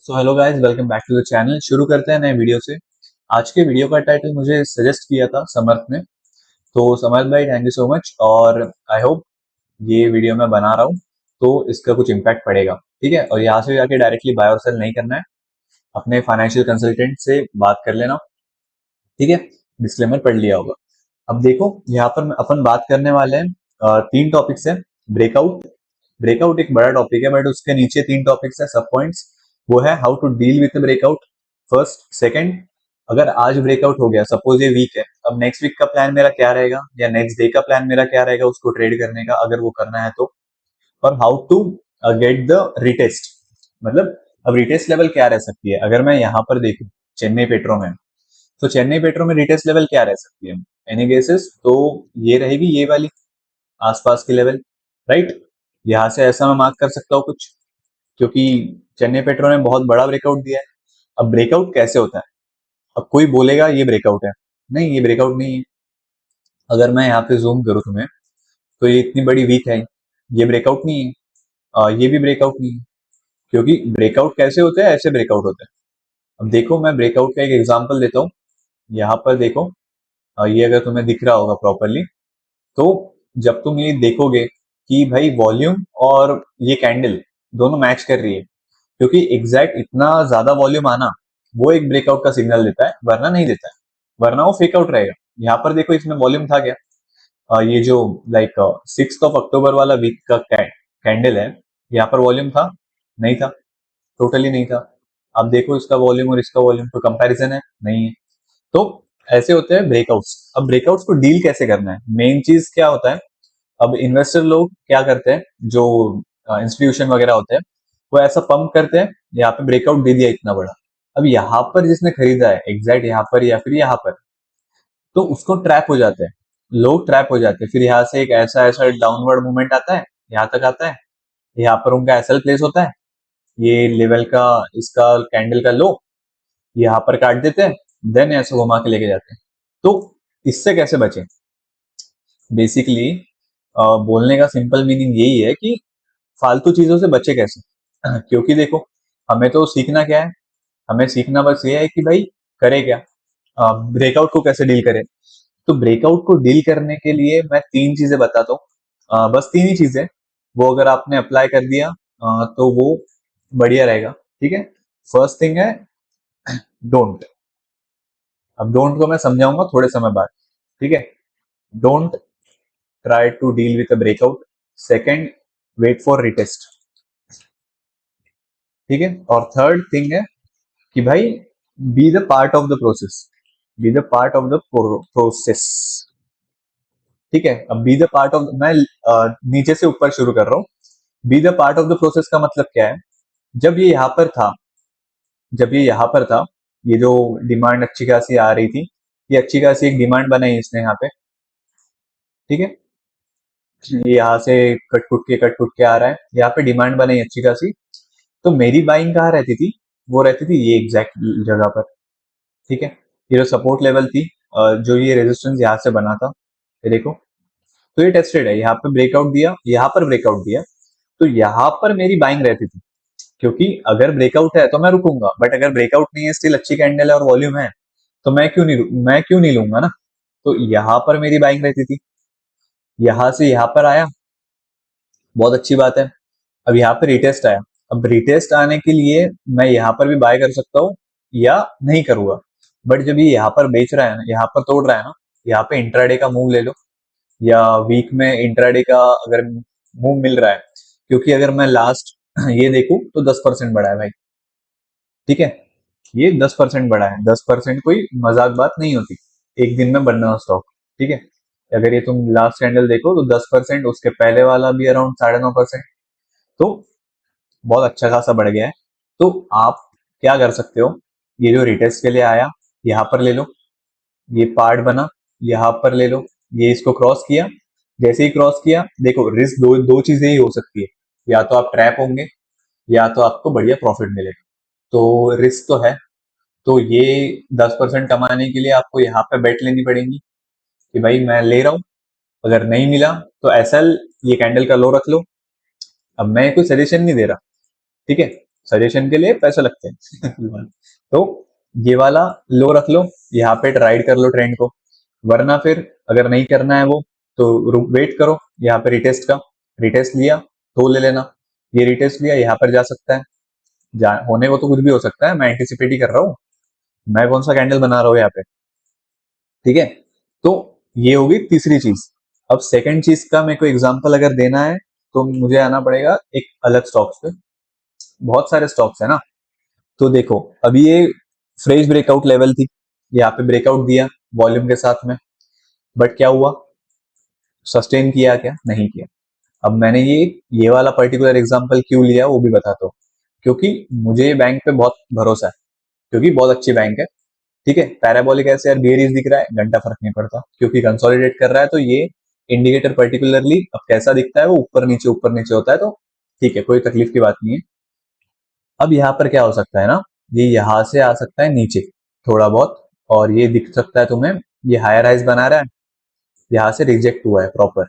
So hello guys, welcome back to the channel. शुरू करते हैं नए वीडियो से। आज के वीडियो का टाइटल मुझे सजेस्ट किया था समर्थ ने। तो समर्थ भाई, थैंक यू सो मच। और आई होप ये वीडियो मैं बना रहा हूँ तो इसका कुछ इम्पैक्ट पड़ेगा। ठीक है, और यहाँ से जाके डायरेक्टली बाय और सेल नहीं करना है, अपने फाइनेंशियल कंसल्टेंट से बात कर लेना। ठीक है, डिस्क्लेमर पढ़ लिया होगा। अब देखो, यहाँ पर अपन बात करने वाले हैं तीन टॉपिक्स है। ब्रेकआउट, ब्रेकआउट एक बड़ा टॉपिक है बट उसके नीचे तीन टॉपिक्स है, सब पॉइंट्स। वो है how to deal with breakout first. Second, अगर आज ब्रेकआउट हो गया, सपोज ये वीक है, अब नेक्स्ट वीक का प्लान मेरा क्या रहेगा, या नेक्स्ट डे का प्लान मेरा क्या रहेगा उसको ट्रेड करने का, अगर वो करना है तो। और how to get the retest, मतलब अब रिटेस्ट लेवल क्या रह सकती है। अगर मैं यहाँ पर देखूं चेन्नई पेट्रो में, तो चेन्नई पेट्रो में रिटेस्ट लेवल क्या रह सकती है, एनी गेसेस? तो ये रहेगी ये वाली आसपास की लेवल, राइट। यहाँ से ऐसा मैं मार्क कर सकता हूँ कुछ, क्योंकि चेन्नई पेट्रो ने बहुत बड़ा ब्रेकआउट दिया है। अब ब्रेकआउट कैसे होता है? अब कोई बोलेगा ये ब्रेकआउट है, नहीं ये ब्रेकआउट नहीं है। अगर मैं यहाँ पे जूम करूँ तुम्हें, तो ये इतनी बड़ी वीक है, ये ब्रेकआउट नहीं है। ये भी ब्रेकआउट नहीं है, क्योंकि ब्रेकआउट कैसे होते हैं, ऐसे ब्रेकआउट होते हैं। अब देखो, मैं ब्रेकआउट का एक एग्जांपल देता हूँ। यहाँ पर देखो, ये अगर तुम्हें दिख रहा होगा प्रॉपरली, तो जब तुम ये देखोगे कि भाई वॉल्यूम और ये कैंडल दोनों मैच कर रही है, क्योंकि एग्जैक्ट इतना ज्यादा वॉल्यूम आना वो एक ब्रेकआउट का सिग्नल देता है, वरना नहीं देता है, वरना वो फेक आउट रहेगा। यहाँ पर देखो, इसमें वॉल्यूम था क्या? ये जो लाइक 6 अक्टूबर वाला वीक का कैंडल है, यहाँ पर वॉल्यूम था? नहीं था, टोटली नहीं था। अब देखो इसका वॉल्यूम और इसका वॉल्यूम, तो कंपैरिजन है? नहीं है। तो ऐसे होते हैं ब्रेकआउट्स। अब ब्रेकआउट्स को डील कैसे करना है, मेन चीज क्या होता है। अब इन्वेस्टर लोग क्या करते हैं, जो इंस्टीट्यूशन वगैरह होते हैं, वो ऐसा पंप करते हैं, यहाँ पे ब्रेकआउट दे दिया इतना बड़ा। अब यहाँ पर जिसने खरीदा है एग्जैक्ट यहाँ पर या फिर यहाँ पर, तो उसको ट्रैप हो जाते हैं, लोग ट्रैप हो जाते हैं। फिर यहाँ से एक ऐसा ऐसा डाउनवर्ड मूवमेंट आता है, यहाँ तक आता है, यहाँ पर उनका एसएल प्लेस होता है, ये लेवल का इसका कैंडल का लो यहाँ पर काट देते हैं, देन ऐसे घुमा के लेके जाते हैं। तो इससे कैसे बचे? बेसिकली बोलने का सिंपल मीनिंग यही है कि फालतू चीजों से बचे कैसे। क्योंकि देखो, हमें तो सीखना क्या है, हमें सीखना बस ये है कि भाई करे क्या, ब्रेकआउट को कैसे डील करें। तो ब्रेकआउट को डील करने के लिए मैं तीन चीजें बताता हूँ, बस तीन ही चीजें। वो अगर आपने अप्लाई कर दिया तो वो बढ़िया रहेगा। ठीक है, फर्स्ट थिंग है डोंट। अब डोंट को मैं समझाऊंगा थोड़े समय बाद। ठीक है, don't try to deal with a breakout. Second, wait for retest. ठीक है, और थर्ड थिंग है कि भाई be the part of the process, be the part of the process. ठीक है, अब बी द पार्ट ऑफ, मैं नीचे से ऊपर शुरू कर रहा हूँ। B the part of the process का मतलब क्या है? जब ये यहाँ पर था, जब ये यहाँ पर था, ये जो डिमांड अच्छी खासी आ रही थी, ये अच्छी खासी एक डिमांड बनाई इसने यहाँ पे। ठीक है, ये यहाँ से कट कुट के आ रहा है, यहाँ पे डिमांड बनाई अच्छी खासी। तो मेरी बाइंग कहाँ रहती थी? वो रहती थी ये एग्जैक्ट जगह पर। ठीक है, ये जो सपोर्ट लेवल थी, जो ये रेजिस्टेंस यहाँ से बना था, ये देखो, तो ये टेस्टेड है, यहाँ पे ब्रेकआउट दिया, यहाँ पर ब्रेकआउट दिया, तो यहाँ पर मेरी बाइंग रहती थी। क्योंकि अगर ब्रेकआउट है तो मैं रुकूंगा, बट अगर ब्रेकआउट नहीं है, स्टिल अच्छी कैंडल है और वॉल्यूम है, तो मैं क्यों नहीं लूंगा ना। तो यहाँ पर मेरी बाइंग रहती थी, यहाँ से यहाँ पर आया, बहुत अच्छी बात है। अब यहाँ पे रिटेस्ट आया, अब रिटेस्ट आने के लिए मैं यहाँ पर भी बाय कर सकता हूँ या नहीं करूंगा। बट जब ये यहाँ पर बेच रहा है ना, यहाँ पर तोड़ रहा है ना, यहाँ पे इंट्राडे का मूव ले लो, या वीक में इंट्राडे का अगर मूव मिल रहा है। क्योंकि अगर मैं लास्ट ये देखूं तो 10% बढ़ा है भाई। ठीक है, ये 10% बढ़ा है, 10% कोई मजाक बात नहीं होती एक दिन में बनना स्टॉक। ठीक है, अगर ये तुम लास्ट कैंडल देखो तो 10%, उसके पहले वाला भी अराउंड 9.5%। तो बहुत अच्छा खासा बढ़ गया है। तो आप क्या कर सकते हो, ये जो रिटेस्ट के लिए आया, यहाँ पर ले लो, ये पार्ट बना, यहाँ पर ले लो, ये इसको क्रॉस किया। जैसे ही क्रॉस किया, देखो रिस्क दो दो चीजें ही हो सकती है, या तो आप ट्रैप होंगे, या तो आपको बढ़िया प्रॉफिट मिलेगा। तो रिस्क तो है, तो ये 10% कमाने के लिए आपको यहाँ पे बेट लेनी पड़ेगी कि भाई मैं ले रहा हूँ, अगर नहीं मिला तो एसएल, ये कैंडल का लो रख लो। अब मैं कोई सजेशन नहीं दे रहा, ठीक है, सजेशन के लिए पैसे लगते हैं तो ये वाला लो रख लो, यहाँ पे राइड कर लो ट्रेंड को, वरना फिर अगर नहीं करना है वो तो वेट करो यहाँ पे रिटेस्ट का। रिटेस्ट लिया तो ले लेना, ये रिटेस्ट लिया यहाँ पर जा सकता है, होने को तो कुछ भी हो सकता है, मैं एंटिसिपेट ही कर रहा हूँ, मैं कौन सा कैंडल बना रहा हूँ यहाँ पे। ठीक है, तो ये होगी तीसरी चीज। अब सेकंड चीज का मेरे को एग्जांपल अगर देना है तो मुझे आना पड़ेगा एक अलग स्टॉक्स पे। बहुत सारे स्टॉक्स है ना, तो देखो अभी ये फ्रेश ब्रेकआउट लेवल थी, यहाँ पे ब्रेकआउट दिया वॉल्यूम के साथ में, बट क्या हुआ, सस्टेन किया क्या, नहीं किया। अब मैंने ये वाला पर्टिकुलर एग्जांपल क्यों लिया वो भी बताता हूँ, क्योंकि मुझे ये बैंक पे बहुत भरोसा है, क्योंकि बहुत अच्छी बैंक है। ठीक है, पैराबोलिक ऐसे यार बेरीज दिख रहा है, घंटा फर्क नहीं पड़ता, क्योंकि कंसोलिडेट कर रहा है, तो ये इंडिकेटर पर्टिकुलरली अब कैसा दिखता है, वो ऊपर नीचे होता है, तो ठीक है, कोई तकलीफ की बात नहीं है। अब यहाँ पर क्या हो सकता है ना, ये यहाँ से आ सकता है नीचे थोड़ा बहुत, और ये दिख सकता है तुम्हें, ये हायर हाइज बना रहा है, यहाँ से रिजेक्ट हुआ है प्रॉपर,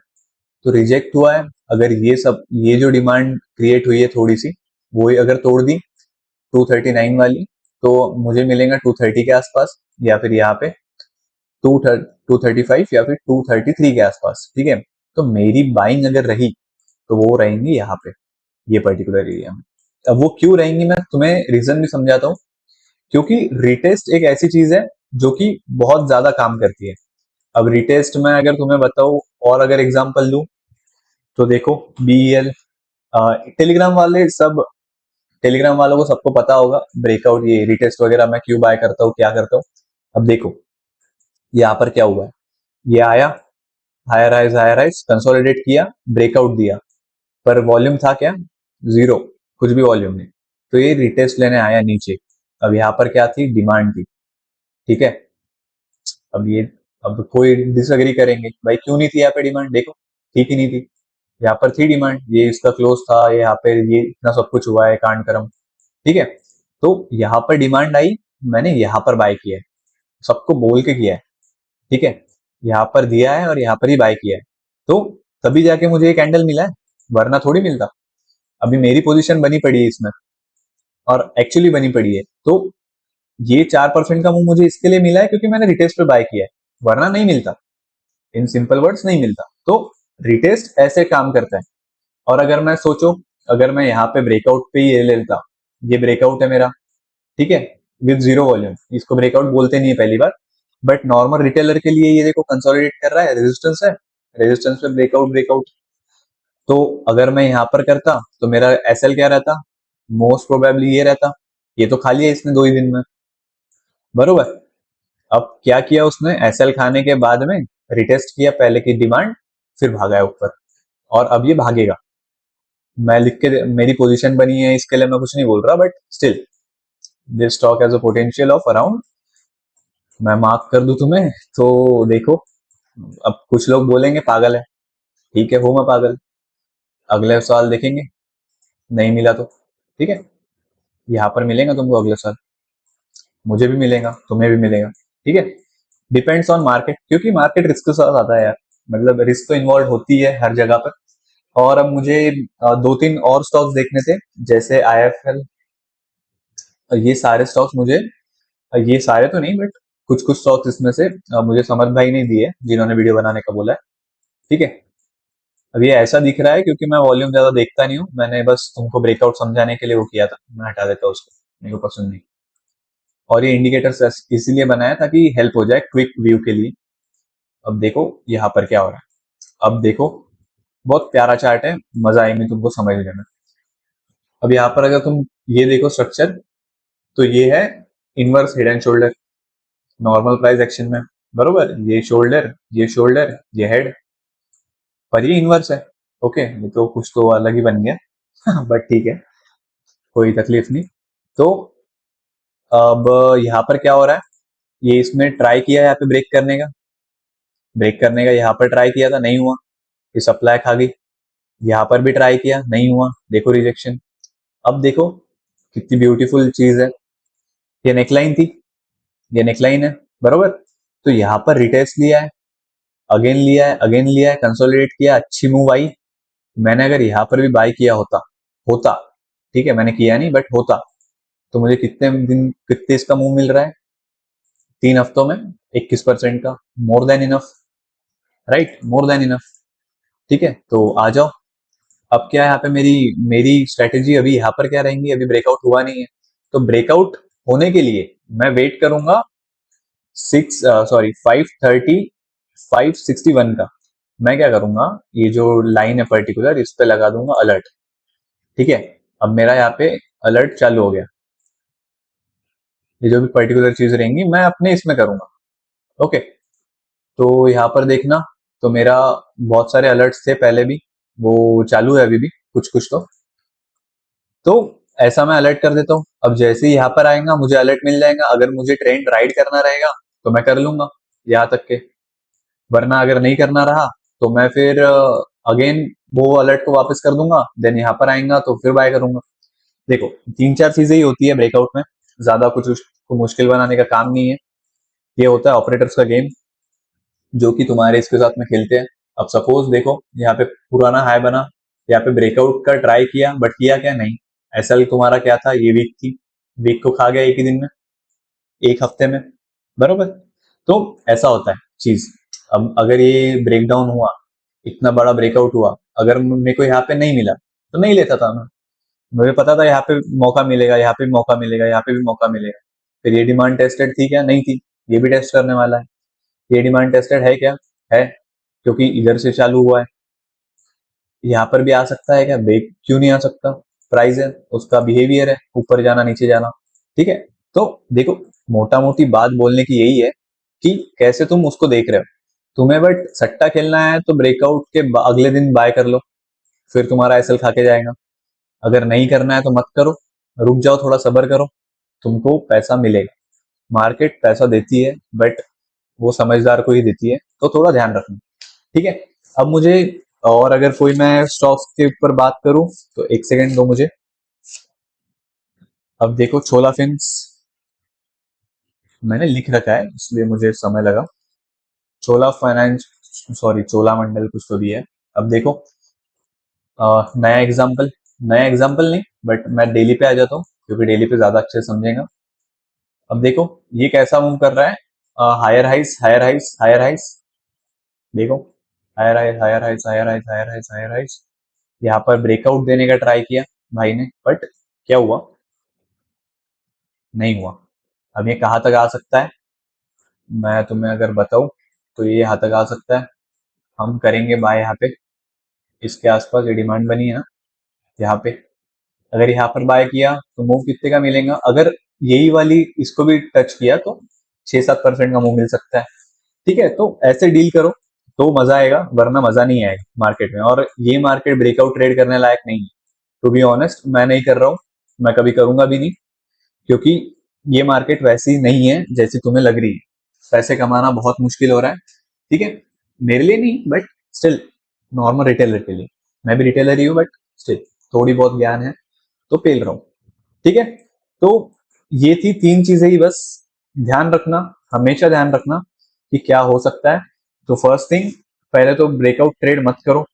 तो रिजेक्ट हुआ है। अगर ये जो डिमांड क्रिएट हुई है थोड़ी सी, वो ही अगर तोड़ दी 239 वाली, तो मुझे मिलेगा 230 के आसपास, या फिर यहाँ पे 235 या फिर 233 के आसपास। ठीक है, तो मेरी बाइंग अगर रही तो वो रहेंगी यहाँ पे, ये पर्टिकुलर एरिया में। अब वो क्यों रहेंगी मैं तुम्हें रीजन भी समझाता हूँ, क्योंकि रिटेस्ट एक ऐसी चीज है जो कि बहुत ज्यादा काम करती है। अब रिटेस्ट में अगर तुम्हें बताऊं और अगर एग्जांपल लूं, तो देखो बीईएल, टेलीग्राम वाले सब, टेलीग्राम वालों को सबको पता होगा ब्रेकआउट, ये रिटेस्ट वगैरह मैं क्यों बाय करता हूँ, क्या करता हूँ। अब देखो यहाँ पर क्या हुआ है, ये आया हायर राइज कंसोलिडेट किया, ब्रेकआउट दिया, पर वॉल्यूम था क्या, जीरो, कुछ भी वॉल्यूम नहीं, तो ये रिटेस्ट लेने आया नीचे। अब यहाँ पर क्या थी, डिमांड थी। ठीक है, अब ये, अब कोई डिसएग्री करेंगे भाई क्यों नहीं थी यहाँ पे डिमांड, देखो ठीक ही नहीं थी, यहाँ पर थी डिमांड, ये इसका क्लोज था, यहाँ पे ये इतना सब कुछ हुआ है कांड कर्म। ठीक है, तो यहाँ पर डिमांड आई, मैंने यहाँ पर बाय किया है, सबको बोल के किया है। ठीक है, यहाँ पर दिया है और यहाँ पर ही बाय किया है, तो तभी जाके मुझे ये कैंडल मिला है, वरना थोड़ी मिलता। अभी मेरी पोजीशन बनी पड़ी है इसमें, और एक्चुअली बनी पड़ी है, तो ये 4% का मूव मुझे इसके लिए मिला है क्योंकि मैंने रिटेस्ट पे बाय किया है, वरना नहीं मिलता। इन सिंपल वर्ड्स नहीं मिलता। तो रिटेस्ट ऐसे काम करता है। और अगर मैं सोचो, अगर मैं यहाँ पे ब्रेकआउट पे ही ये ले लेता, ये ब्रेकआउट है मेरा, ठीक है, विद जीरो वॉल्यूम, इसको ब्रेकआउट बोलते नहीं है पहली बार, बट नॉर्मल रिटेलर के लिए ये देखो कंसोलिडेट कर रहा है, रेजिस्टेंस है, रेजिस्टेंस पे ब्रेकआउट ब्रेकआउट। तो अगर मैं यहाँ पर करता तो मेरा एसएल क्या रहता, मोस्ट प्रोबेबली ये रहता, ये तो खाली है इसने 2 ही दिन में, बरोबर। अब क्या किया उसने, एसएल खाने के बाद में रिटेस्ट किया पहले की डिमांड, फिर भागा है ऊपर, और अब ये भागेगा। मैं लिख के, मेरी पोजीशन बनी है इसके लिए मैं कुछ नहीं बोल रहा, but still this stock has a potential of around, मैं मार्क कर दूं तुम्हें तो देखो, अब कुछ लोग बोलेंगे पागल है, ठीक है, हूं मैं पागल, अगले साल देखेंगे, नहीं मिला तो ठीक है, यहाँ पर मिलेगा तुमको अगले साल, मुझे भी मिलेगा, तुम्हें भी मिलेगा। ठीक है, डिपेंड्स ऑन मार्केट, क्योंकि मार्केट रिस्क के साथ आता है यार, मतलब रिस्क तो इन्वॉल्व होती है हर जगह पर। और अब मुझे 2-3 और स्टॉक्स देखने थे, जैसे आईएफएल, ये सारे स्टॉक्स मुझे, ये सारे तो नहीं, बट कुछ कुछ स्टॉक्स इसमें से मुझे समर्थ भाई ने दिए जिन्होंने वीडियो बनाने का बोला है। ठीक है, अब ये ऐसा दिख रहा है क्योंकि मैं वॉल्यूम ज्यादा देखता नहीं हूँ, मैंने बस तुमको ब्रेकआउट समझाने के लिए वो किया था, मैं हटा देता हूँ उसको, मेरे को पसंद नहीं। और ये इंडिकेटर इसीलिए बनाया ताकि हेल्प हो जाए क्विक व्यू के लिए। अब देखो यहाँ पर क्या हो रहा है, अब देखो बहुत प्यारा चार्ट है, मजा आएगी तुमको समझने में। अब यहाँ पर अगर तुम ये देखो स्ट्रक्चर, तो ये है inverse head and shoulder, normal price action में, बरोबर, ये शोल्डर, ये हेड, पर ये इनवर्स है। ओके, ये तो कुछ तो अलग ही बन गया बट ठीक है, कोई तकलीफ नहीं। तो अब यहाँ पर क्या हो रहा है, ये इसमें ट्राई किया यहाँ पे ब्रेक करने का यहाँ पर ट्राई किया था, नहीं हुआ, ये सप्लाई खा गई, यहाँ पर भी ट्राई किया, नहीं हुआ, देखो रिजेक्शन। अब देखो कितनी ब्यूटीफुल चीज है, ये नेकलाइन थी, ये नेकलाइन है, बरोबर, तो यहाँ पर रिटेस्ट लिया है, अगेन लिया है, कंसोलिडेट किया, अच्छी मूव आई। मैंने अगर यहाँ पर भी बाय किया होता होता ठीक है, मैंने किया नहीं, बट होता तो मुझे कितने इसका मुंह मिल रहा है 3 हफ्तों में 21% का, more than enough, right, more than enough. ठीक है, तो आ जाओ। अब क्या है यहाँ पे, मेरी मेरी स्ट्रेटेजी अभी यहाँ पर क्या रहेंगी, अभी ब्रेकआउट हुआ नहीं है, तो ब्रेकआउट होने के लिए मैं वेट करूंगा 530 561 का। मैं क्या करूंगा, ये जो लाइन है पर्टिकुलर, इस पे लगा दूंगा अलर्ट। ठीक है, अब मेरा यहाँ पे अलर्ट चालू हो गया। ये जो भी पर्टिकुलर चीज रहेंगी मैं अपने इसमें करूंगा। ओके, तो यहाँ पर देखना, तो मेरा बहुत सारे अलर्ट्स थे पहले भी, वो चालू है अभी भी कुछ कुछ। तो ऐसा मैं अलर्ट कर देता हूँ। अब जैसे ही यहाँ पर आएगा मुझे अलर्ट मिल जाएगा, अगर मुझे ट्रेंड राइड करना रहेगा तो मैं कर लूंगा यहाँ तक के, वरना अगर नहीं करना रहा तो मैं फिर अगेन वो अलर्ट को वापस कर दूंगा, देन यहाँ पर आएगा तो फिर बाय करूंगा। देखो, 3-4 चीजें ही होती है ब्रेकआउट में, ज्यादा कुछ उसको मुश्किल बनाने का काम नहीं है। ये होता है ऑपरेटर्स का गेम, जो कि तुम्हारे इसके साथ में खेलते हैं। अब सपोज देखो, यहाँ पे पुराना हाई बना, यहाँ पे ब्रेकआउट का ट्राई किया, बट किया क्या, नहीं। एसएल तुम्हारा क्या था, ये वीक थी, वीक को खा गया एक ही दिन में, एक हफ्ते में, बरोबर। तो ऐसा होता है चीज। अब अगर ये ब्रेकडाउन हुआ, इतना बड़ा ब्रेकआउट हुआ, अगर मेरे को यहाँ पे नहीं मिला तो नहीं लेता था मैं। मुझे पता था यहाँ पे मौका मिलेगा, यहाँ पे भी मौका मिलेगा, यहाँ पे भी मौका मिलेगा। फिर ये डिमांड टेस्टेड थी क्या, नहीं थी, ये भी टेस्ट करने वाला है। ये डिमांड टेस्टेड है क्या, है, क्योंकि इधर से चालू हुआ है। यहाँ पर भी आ सकता है क्या, ब्रेक क्यों नहीं आ सकता, प्राइस है, उसका बिहेवियर है, ऊपर जाना नीचे जाना। ठीक है, तो देखो, मोटा मोटी बात बोलने की यही है कि कैसे तुम उसको देख रहे हो। तुम्हें बट सट्टा खेलना है तो ब्रेकआउट के अगले दिन बाय कर लो, फिर तुम्हारा एसएल खा के जाएगा। अगर नहीं करना है तो मत करो, रुक जाओ, थोड़ा सब्र करो, तुमको पैसा मिलेगा। मार्केट पैसा देती है, बट वो समझदार को ही देती है, तो थोड़ा ध्यान रखना। ठीक है, अब मुझे, और अगर कोई मैं स्टॉक्स के ऊपर बात करूं तो एक सेकंड दो मुझे। अब देखो, छोला फिन्स मैंने लिख रखा है इसलिए मुझे समय लगा। छोला फाइनेंस, सॉरी, चोला मंडल कुछ तो दिया है। अब देखो, नया एग्जाम्पल नहीं, बट मैं डेली पे आ जाता हूँ क्योंकि डेली पे ज्यादा अच्छे से समझेगा। अब देखो, ये कैसा मूव कर रहा है, हायर हाइस, हायर हाइस, हायर हाइस। देखो, हायर हाइस, हायर हाइस, हायर हाइस, हायर हाइस, हायर हाइस। यहाँ पर ब्रेकआउट देने का ट्राई किया भाई ने, बट क्या हुआ, नहीं हुआ। अब ये कहाँ तक आ सकता है, मैं तुम्हें अगर बताऊं तो ये यहाँ तक आ सकता है। हम करेंगे बाय यहाँ पे, इसके आसपास ये डिमांड बनी है ना, यहाँ पे। अगर यहाँ पर बाय किया तो मूव कितने का मिलेगा, अगर यही वाली इसको भी टच किया तो 6-7% का मूव मिल सकता है। ठीक है, तो ऐसे डील करो तो मजा आएगा, वरना मजा नहीं आएगा मार्केट में। और ये मार्केट ब्रेकआउट ट्रेड करने लायक नहीं है, टू बी ऑनेस्ट। मैं नहीं कर रहा हूँ, मैं कभी करूंगा भी नहीं, क्योंकि ये मार्केट वैसी नहीं है जैसी तुम्हें लग रही है। पैसे कमाना बहुत मुश्किल हो रहा है। ठीक है, मेरे लिए नहीं, बट स्टिल नॉर्मल रिटेलर के लिए। मैं भी रिटेलर ही हूँ, बट स्टिल थोड़ी बहुत ज्ञान है तो पेल रहा हूँ। ठीक है, तो ये थी 3 चीजें ही बस, ध्यान रखना, हमेशा ध्यान रखना कि क्या हो सकता है। तो फर्स्ट थिंग, पहले तो ब्रेकआउट ट्रेड मत करो,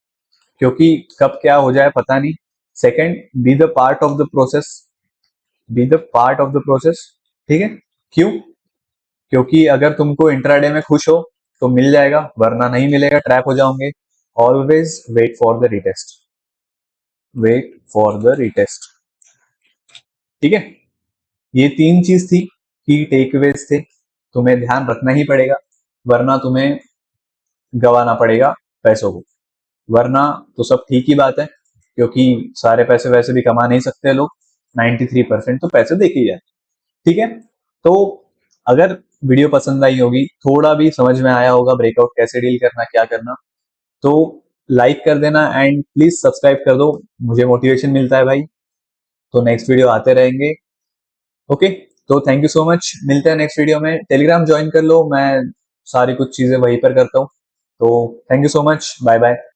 क्योंकि कब क्या हो जाए पता नहीं। Second, B the part of the process, be the part of the process. ठीक है, क्यों, क्योंकि अगर तुमको इंट्राडे में खुश हो तो मिल जाएगा, वरना नहीं मिलेगा, ट्रैप हो जाओगे। Always wait for the retest, wait for the retest. ठीक है, ये 3 चीज थी की टेकअवेज थे, तुम्हें ध्यान रखना ही पड़ेगा, वरना तुम्हें गवाना पड़ेगा पैसों को। वरना तो सब ठीक ही बात है, क्योंकि सारे पैसे वैसे भी कमा नहीं सकते लोग, 93% तो पैसे देख ही जाए। ठीक है, तो अगर वीडियो पसंद आई होगी, थोड़ा भी समझ में आया होगा ब्रेकआउट कैसे डील करना, क्या करना, तो लाइक कर देना एंड प्लीज सब्सक्राइब कर दो, मुझे मोटिवेशन मिलता है भाई। तो नेक्स्ट वीडियो आते रहेंगे। ओके, तो थैंक यू सो मच, मिलते हैं नेक्स्ट वीडियो में। टेलीग्राम ज्वाइन कर लो, मैं सारी कुछ चीजें वहीं पर करता हूँ। तो thank you so much, bye bye.